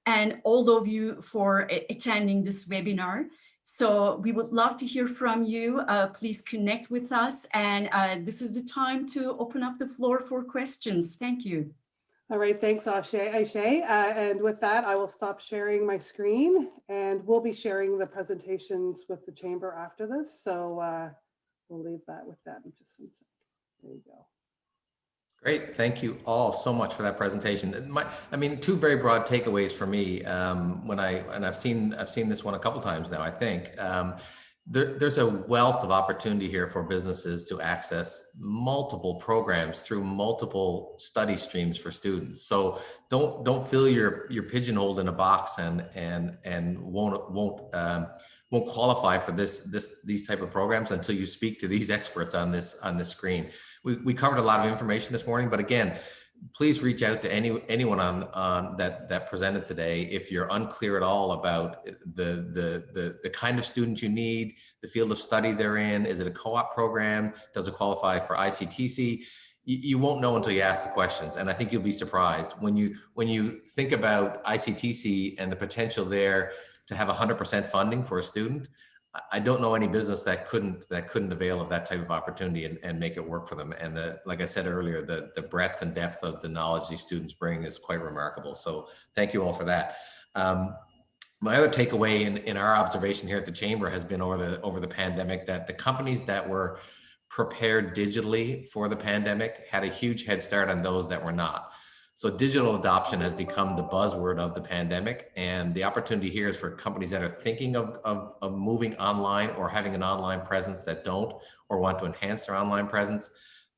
and all of you for attending this webinar. So we would love to hear from you. Please connect with us, and this is the time to open up the floor for questions. Thank you. All right, thanks, Ayşe. And with that, I will stop sharing my screen, and we'll be sharing the presentations with the chamber after this. So we'll leave that with them. Just 1 second. There you go. Great, thank you all so much for that presentation. I mean, 2 very broad takeaways for me. I've seen this one a couple times now. I think there's a wealth of opportunity here for businesses to access multiple programs through multiple study streams for students. So don't feel you're pigeonholed in a box and won't qualify for these type of programs until you speak to these experts on this screen. We covered a lot of information this morning, but again, please reach out to anyone on that presented today if you're unclear at all about the kind of student you need, the field of study they're in. Is it a co-op program? Does it qualify for ICTC? You won't know until you ask the questions, and I think you'll be surprised when you think about ICTC and the potential there to have 100% funding for a student. I don't know any business that couldn't avail of that type of opportunity and make it work for them. And like I said earlier, the breadth and depth of the knowledge these students bring is quite remarkable. So thank you all for that. My other takeaway in our observation here at the Chamber has been over the pandemic that the companies that were prepared digitally for the pandemic had a huge head start on those that were not. So digital adoption has become the buzzword of the pandemic, and the opportunity here is for companies that are thinking of moving online or having an online presence that don't, or want to enhance their online presence.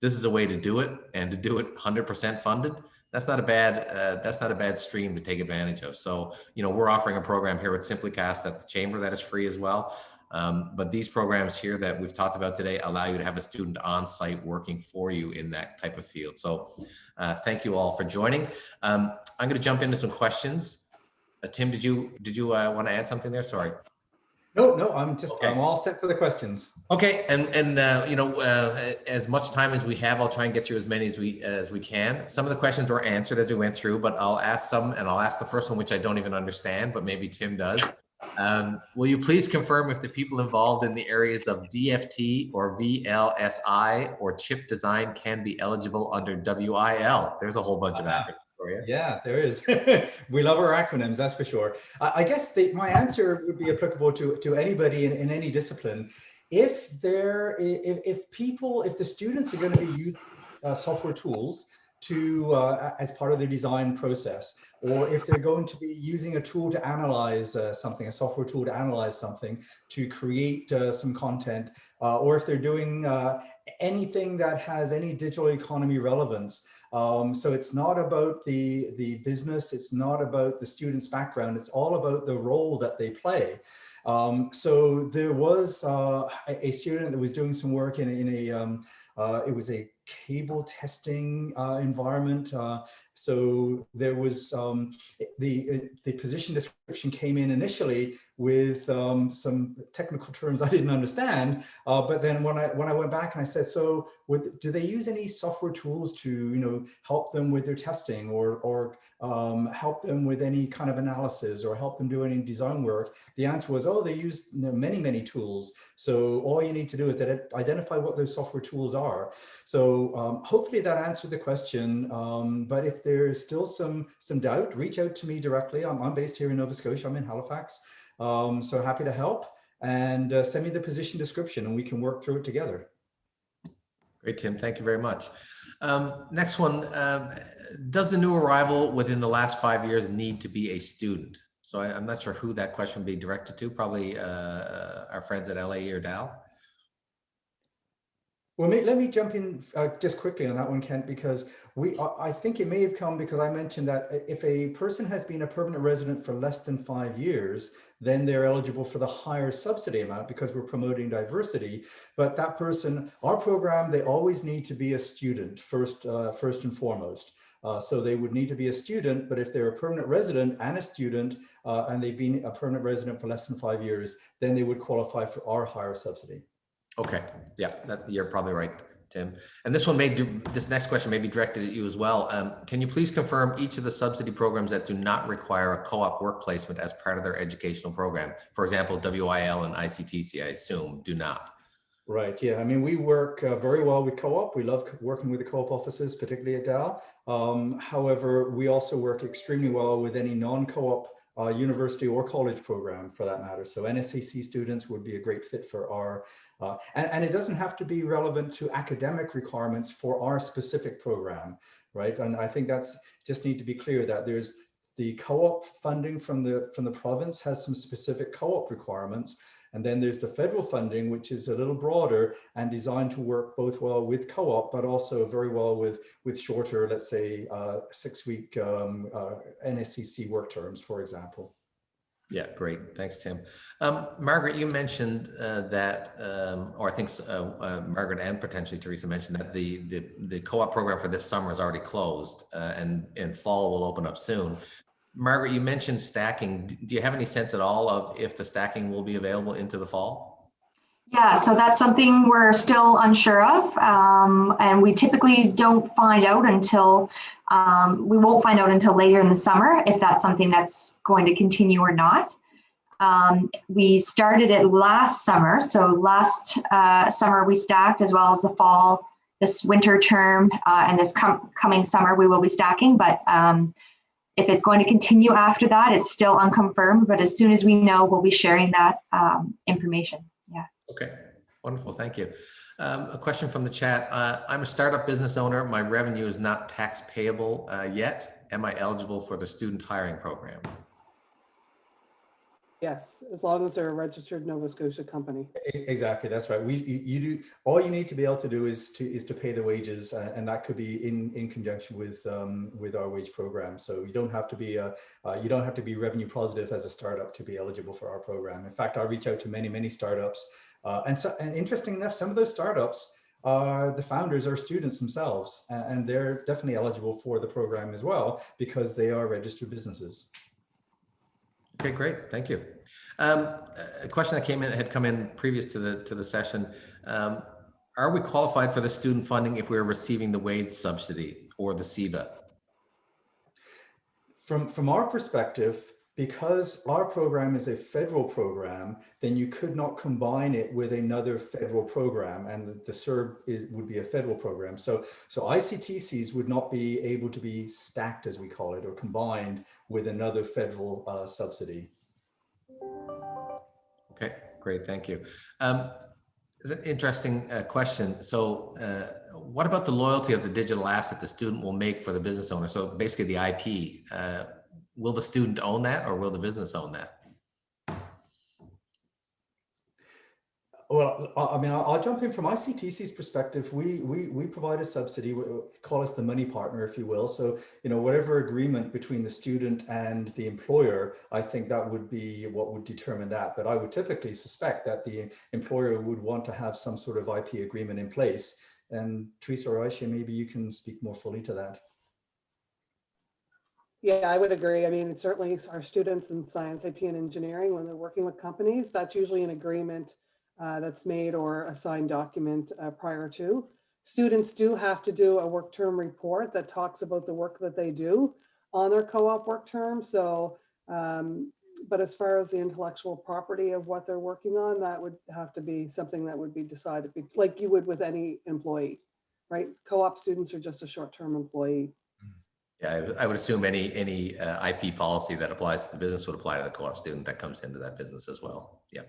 This is a way to do it, and to do it 100% funded. That's not a bad stream to take advantage of. So, you know, we're offering a program here at Simplicast at the Chamber that is free as well. But these programs here that we've talked about today allow you to have a student on site working for you in that type of field. So thank you all for joining. I'm going to jump into some questions. Tim, did you want to add something there? Sorry. No, I'm all set for the questions. Okay, and you know, as much time as we have, I'll try and get through as many as we can. Some of the questions were answered as we went through, but I'll ask some, and I'll ask the first one, which I don't even understand, but maybe Tim does. Will you please confirm if the people involved in the areas of DFT or VLSI or chip design can be eligible under WIL? There's a whole bunch of acronyms for you. Yeah, there is. We love our acronyms, that's for sure. I guess my answer would be applicable to anybody in any discipline. If the students are going to be using software tools to as part of the design process, or if they're going to be using a tool to analyze something, a software tool to analyze something, to create some content, or if they're doing anything that has any digital economy relevance. So it's not about the business, it's not about the student's background, it's all about the role that they play. So there was a student that was doing some work it was a cable testing environment. So there was the position description came in initially with some technical terms I didn't understand, but then when I went back and I said, so do they use any software tools to help them with their testing, or help them with any kind of analysis, or help them do any design work? The answer was, oh, they use many tools. So all you need to do is identify what those software tools are. So hopefully that answered the question. But if there's still some doubt, reach out to me directly. I'm based here in Nova Scotia. I'm in Halifax. So happy to help, and send me the position description and we can work through it together. Great, Tim. Thank you very much. Next one, does the new arrival within the last 5 years need to be a student? So I'm not sure who that question would be directed to, probably our friends at LAE or Dal. Well, let me jump in just quickly on that one, Kent, because I think it may have come because I mentioned that if a person has been a permanent resident for less than 5 years, then they're eligible for the higher subsidy amount because we're promoting diversity. But that person, our program, they always need to be a student first and foremost. So they would need to be a student, but if they're a permanent resident and a student, and they've been a permanent resident for less than 5 years, then they would qualify for our higher subsidy. Okay, yeah, you're probably right, Tim. And this next question may be directed at you as well. Can you please confirm each of the subsidy programs that do not require a co-op work placement as part of their educational program? For example, WIL and ICTC, I assume, do not. Right, yeah, I mean, we work very well with co-op. We love working with the co-op offices, particularly at Dal. However, we also work extremely well with any non-co-op university or college program for that matter. So NSCC students would be a great fit for our, and it doesn't have to be relevant to academic requirements for our specific program, right? And I think that's just need to be clear that there's the co-op funding from the province has some specific co-op requirements. And then there's the federal funding, which is a little broader and designed to work both well with co-op, but also very well with shorter, let's say, 6-week NSCC work terms, for example. Yeah, great. Thanks, Tim. Margaret, you mentioned that, or I think Margaret and potentially Theresa mentioned that the co-op program for this summer is already closed, and in fall will open up soon. Margaret, you mentioned stacking. Do you have any sense at all of if the stacking will be available into the fall? Yeah, so that's something we're still unsure of, and we typically don't find out until, we won't find out until later in the summer if that's something that's going to continue or not. We started it last summer, so last summer we stacked, as well as the fall, this winter term, and this coming summer we will be stacking, but if it's going to continue after that, it's still unconfirmed, but as soon as we know, we'll be sharing that information. Yeah. Okay, Wonderful, thank you. A question from the chat. I'm a startup business owner. My revenue is not tax payable yet. Am I eligible for the student hiring program? Yes, as long as they're a registered Nova Scotia company. Exactly, that's right. You do, all you need to be able to do is to pay the wages, and that could be in conjunction with our wage program. So you don't have to be revenue positive as a startup to be eligible for our program. In fact, I reach out to many startups, and interesting enough, some of those startups, the founders are students themselves, and they're definitely eligible for the program as well because they are registered businesses. Okay, great, thank you. A question that had come in previous to the session. Are we qualified for the student funding if we're receiving the wage subsidy or the CEBA? From our perspective, because our program is a federal program, then you could not combine it with another federal program, and the CERB would be a federal program. So ICTCs would not be able to be stacked, as we call it, or combined with another federal subsidy. Okay, great, thank you. It's an interesting question. So what about the loyalty of the digital asset the student will make for the business owner? So basically the IP, will the student own that or will the business own that? Well, I mean, I'll jump in from ICTC's perspective. We provide a subsidy, call us the money partner, if you will. So, you know, whatever agreement between the student and the employer, I think that would be what would determine that. But I would typically suspect that the employer would want to have some sort of IP agreement in place. And Theresa or Ayşe, maybe you can speak more fully to that. Yeah, I would agree. I mean, certainly our students in science, IT, and engineering, when they're working with companies, that's usually an agreement that's made or a signed document prior to. Students do have to do a work term report that talks about the work that they do on their co-op work term. So, but as far as the intellectual property of what they're working on, that would have to be something that would be decided, like you would with any employee, right? Co-op students are just a short-term employee. Yeah, I would assume any IP policy that applies to the business would apply to the co-op student that comes into that business as well. Yeah.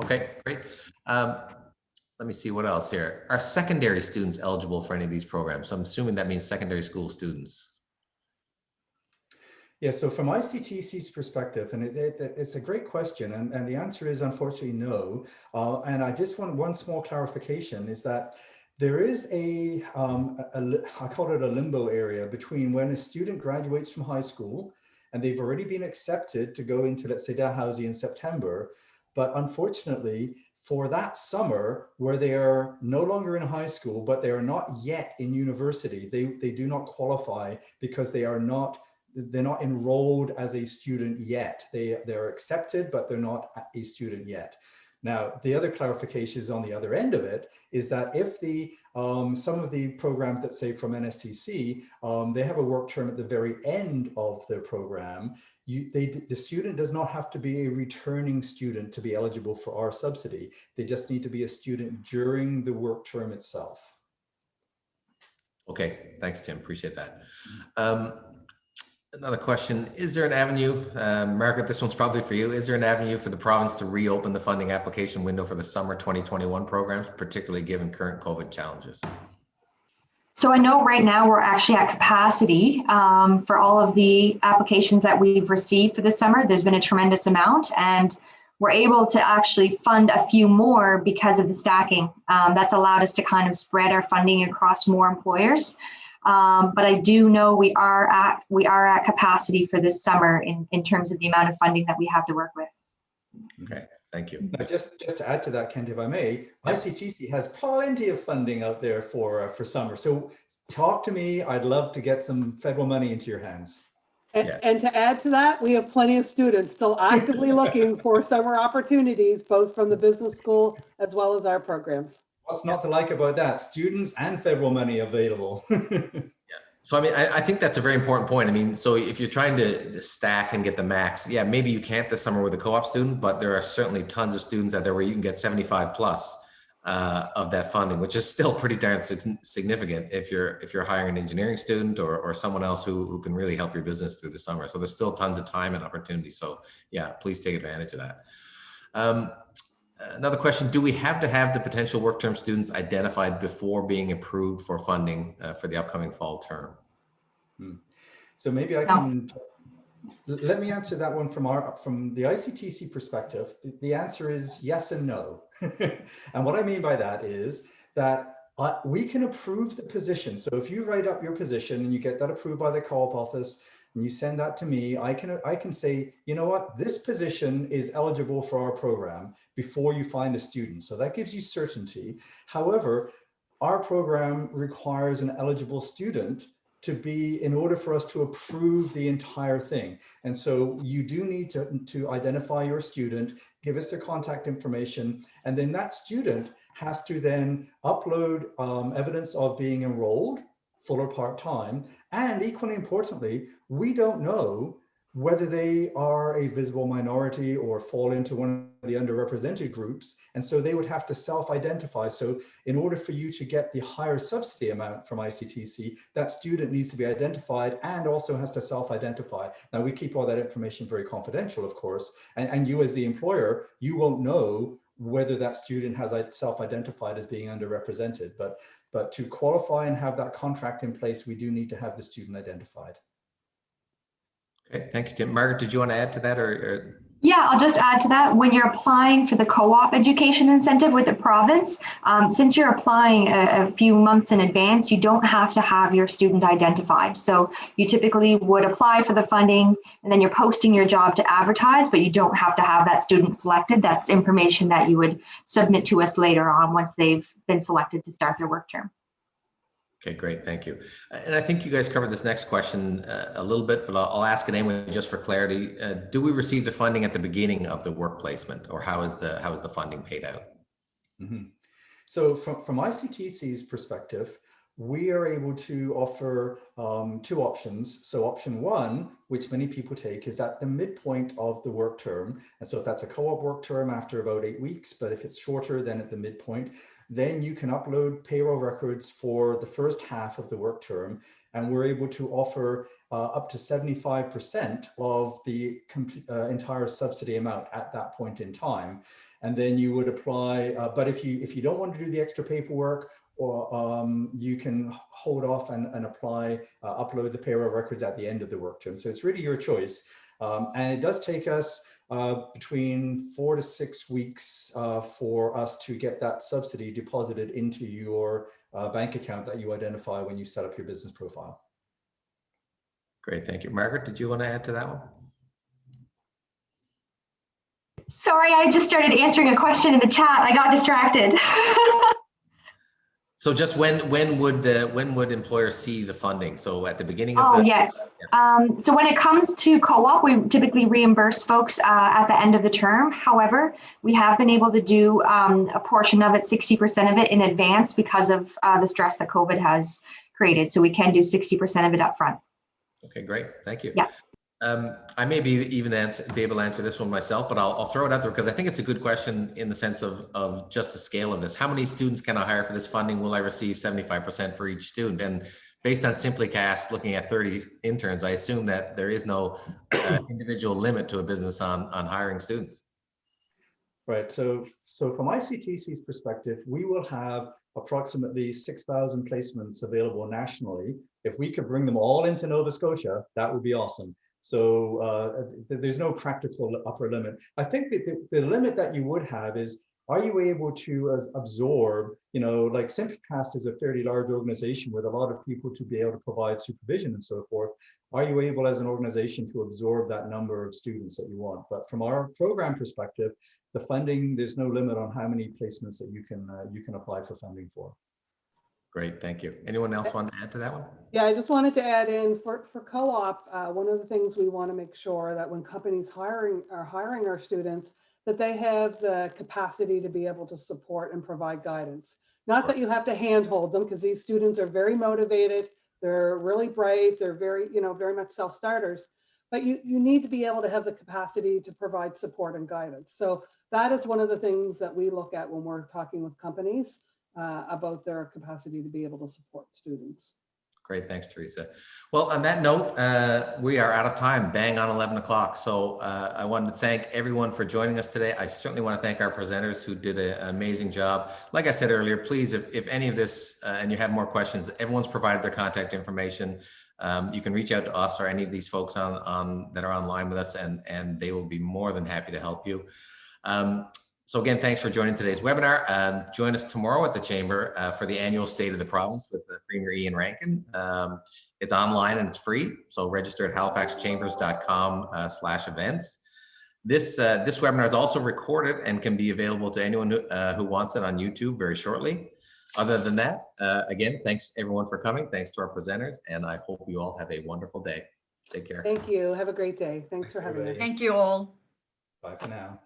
Okay, great. Let me see what else here. Are secondary students eligible for any of these programs? So I'm assuming that means secondary school students. Yeah, so from ICTC's perspective, and it's a great question, and the answer is unfortunately no. And I just want one small clarification is that there is I call it a limbo area between when a student graduates from high school and they've already been accepted to go into, let's say, Dalhousie in September. But unfortunately, for that summer where they are no longer in high school, but they are not yet in university, they do not qualify because they're not enrolled as a student yet. They're accepted, but they're not a student yet. Now, the other clarification is on the other end of it is that if some of the programs that say from NSCC, they have a work term at the very end of their program, the student does not have to be a returning student to be eligible for our subsidy. They just need to be a student during the work term itself. Okay, thanks, Tim. Appreciate that. Another question, is there an avenue, Margaret, this one's probably for you, is there an avenue for the province to reopen the funding application window for the summer 2021 programs, particularly given current COVID challenges? So I know right now we're actually at capacity for all of the applications that we've received for the summer. There's been a tremendous amount, and we're able to actually fund a few more because of the stacking. That's allowed us to kind of spread our funding across more employers. But I do know we are at capacity for this summer in terms of the amount of funding that we have to work with. Okay, thank you. Now, just to add to that, Kent, if I may, ICTC has plenty of funding out there for summer. So talk to me. I'd love to get some federal money into your hands. And to add to that, we have plenty of students still actively looking for summer opportunities, both from the business school as well as our programs. What's not to like about that? Students and federal money available. So, I mean, I think that's a very important point. I mean, so if you're trying to stack and get the max, yeah, maybe you can't this summer with a co-op student, but there are certainly tons of students out there where you can get 75 plus of that funding, which is still pretty darn significant if you're hiring an engineering student or someone else who can really help your business through the summer. So there's still tons of time and opportunity. So yeah, please take advantage of that. Another question, do we have to have the potential work term students identified before being approved for funding for the upcoming fall term? So maybe I can, let me answer that one from the ICTC perspective. The answer is yes and no. And what I mean by that is that we can approve the position. So if you write up your position and you get that approved by the co-op office and you send that to me, I can say, you know what, this position is eligible for our program before you find a student. So that gives you certainty. However, our program requires an eligible student to be, in order for us to approve the entire thing. And so you do need to identify your student, give us their contact information, and then that student has to then upload evidence of being enrolled, full or part-time. And equally importantly, we don't know whether they are a visible minority or fall into one of the underrepresented groups. And so they would have to self-identify. So in order for you to get the higher subsidy amount from ICTC, that student needs to be identified and also has to self-identify. Now we keep all that information very confidential, of course, and you as the employer, you won't know whether that student has self-identified as being underrepresented. But to qualify and have that contract in place, we do need to have the student identified. Okay, thank you, Tim. Margaret, did you want to add to that or? Yeah, I'll just add to that. When you're applying for the co-op education incentive with the province, since you're applying a few months in advance, you don't have to have your student identified. So you typically would apply for the funding and then you're posting your job to advertise, but you don't have to have that student selected. That's information that you would submit to us later on once they've been selected to start their work term. Okay, great, thank you. And I think you guys covered this next question a little bit, but I'll ask it anyway just for clarity. Do we receive the funding at the beginning of the work placement, or how is the funding paid out? Mm-hmm. So from ICTC's perspective, we are able to offer two options. So option one, which many people take, is at the midpoint of the work term. And so if that's a co-op work term after about 8 weeks, but if it's shorter, then at the midpoint, then you can upload payroll records for the first half of the work term. And we're able to offer up to 75% of the entire subsidy amount at that point in time. And then you would apply, but if you don't want to do the extra paperwork, or you can hold off and apply, upload the payroll records at the end of the work term. So it's really your choice. And it does take us between 4 to 6 weeks for us to get that subsidy deposited into your bank account that you identify when you set up your business profile. Great, thank you. Margaret, did you want to add to that one? Sorry, I just started answering a question in the chat. I got distracted. So just when would employers see the funding? So at the beginning of the— yes. So when it comes to co-op, we typically reimburse folks at the end of the term. However, we have been able to do a portion of it, 60% of it in advance because of the stress that COVID has created. So we can do 60% of it up front. Okay, great. Thank you. Yeah. I may be able to answer this one myself, but I'll throw it out there because I think it's a good question in the sense of just the scale of this. How many students can I hire for this funding? Will I receive 75% for each student? And based on Simplycast, looking at 30 interns, I assume that there is no individual limit to a business on hiring students. Right. So from ICTC's perspective, we will have approximately 6,000 placements available nationally. If we could bring them all into Nova Scotia, that would be awesome. So there's no practical upper limit. I think that the limit that you would have is, are you able to absorb, like Simplycast is a fairly large organization with a lot of people to be able to provide supervision and so forth. Are you able as an organization to absorb that number of students that you want? But from our program perspective, the funding, there's no limit on how many placements that you can apply for funding for. Great, thank you. Anyone else want to add to that one? Yeah, I just wanted to add in for co-op, one of the things we want to make sure that when companies are hiring our students, that they have the capacity to be able to support and provide guidance. Not that you have to handhold them, because these students are very motivated, they're really bright, they're very much self-starters, but you need to be able to have the capacity to provide support and guidance. So that is one of the things that we look at when we're talking with companies about their capacity to be able to support students. Great, thanks, Theresa. Well, on that note, we are out of time, bang on 11 o'clock. So I wanted to thank everyone for joining us today. I certainly want to thank our presenters who did an amazing job. Like I said earlier, please, if any of this and you have more questions, everyone's provided their contact information. You can reach out to us or any of these folks that are online with us, and they will be more than happy to help you. So again, thanks for joining today's webinar. Join us tomorrow at the Chamber for the annual State of the Province with Premier Ian Rankin. It's online and it's free, so register at halifaxchambers.com/events. This webinar is also recorded and can be available to anyone who wants it on YouTube very shortly. Other than that, again, thanks everyone for coming. Thanks to our presenters, and I hope you all have a wonderful day. Take care. Thank you. Have a great day. Thanks for having us. everybody. Thank you all. Bye for now.